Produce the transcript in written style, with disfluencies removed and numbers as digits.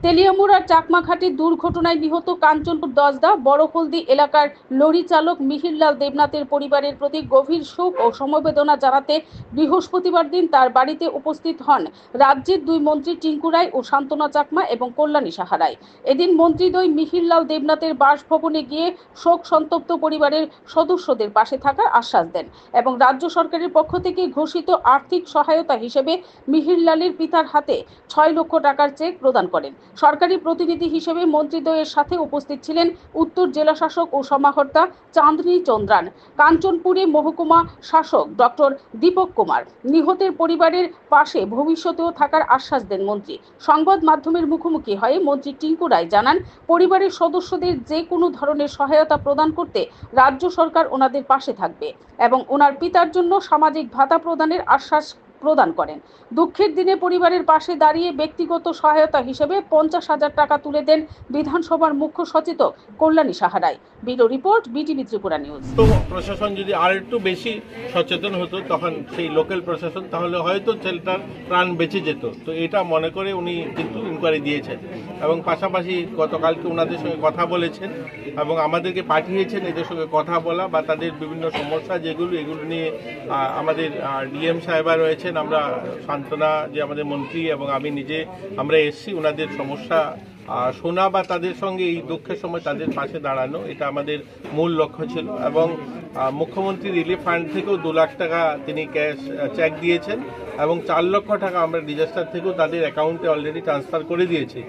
তেলিয়ামুড়ার চাকমাঘাটি দুর্ঘটনায় নিহত কাঞ্চনপুর দশদা বড়হলদি এলাকার লরি চালক মিহিরলাল দেবনাথের পরিবারের প্রতি গভীর শোক ও সমবেদনা জানাতে বৃহস্পতিবার দিন তার বাড়িতে উপস্থিত হন রাজ্যের দুই মন্ত্রী টিঙ্কু রায় ও শান্তনা চাকমা এবং কল্যাণী সাহা রায়। এদিন মন্ত্রীদ্বয় মিহিরলাল দেবনাথের বাসভবনে গিয়ে শোক সন্তপ্ত পরিবারের সদস্যদের পাশে থাকার আশ্বাস দেন এবং রাজ্য সরকারের পক্ষ থেকে ঘোষিত আর্থিক সহায়তা হিসেবে মিহিরলালের পিতার হাতে 6 লক্ষ টাকার চেক প্রদান করেন। সরকারি প্রতিনিধি হিসেবে মন্ত্রীদ্বয়ের সাথে উপস্থিত ছিলেন উত্তর জেলা শাসক ও সমাহর্তা চাঁদনী চন্দ্রান, কাঞ্চনপুরে মহকুমা শাসক ডক্টর দীপক কুমার। নিহতের পরিবারের পাশে ভবিষ্যতেও থাকার আশ্বাস দেন মন্ত্রী। সংবাদ মাধ্যমের মুখোমুখি হয়ে মন্ত্রী টিঙ্কু রায় জানান, পরিবারের সদস্যদের যে কোনো ধরনের সহায়তা প্রদান করতে রাজ্য সরকার ওনাদের পাশে থাকবে এবং ওনার পিতার জন্য সামাজিক ভাতা প্রদানের আশ্বাস প্রদান করেন। দুঃখের দিনে পরিবারের পাশে দাঁড়িয়ে ব্যক্তিগত সহায়তা হিসেবে 50,000 টাকা তুলে দেন বিধানসভার মুখ্য সচেতক Kalyani Saha Roy. Bureau report, BTV Tripura news. তো প্রশাসন যদি আর একটু বেশি সচেতন হতো, তখন সেই লোকাল প্রশাসন, তাহলে হয়তো ছেলেটার প্রাণ বেঁচে যেত। তো এটা মনে করে উনি কিন্তু ইনকোয়ারি দিয়েছেন এবং পাশাপাশি গতকালকে ওনাদের সঙ্গে কথা বলেছেন এবং আমাদেরকে পাঠিয়েছেন এদের সঙ্গে কথা বলা বা তাদের বিভিন্ন সমস্যা এগুলো নিয়ে আমাদের ডিএম সাহেবা রয়েছেন, আমরা শান্তনা যে আমাদের মন্ত্রী এবং আমি নিজে আমরা এসছি ওনাদের সমস্যা শোনা বা তাদের সঙ্গে এই দুঃখের সময় তাদের পাশে দাঁড়ানো, এটা আমাদের মূল লক্ষ্য ছিল। এবং মুখ্যমন্ত্রী রিলিফ ফান্ড থেকেও 2 লাখ টাকা তিনি ক্যাশ চেক দিয়েছেন এবং 4 লক্ষ টাকা আমরা ডিজাস্টার থেকেও তাদের অ্যাকাউন্টে অলরেডি ট্রান্সফার করে দিয়েছি।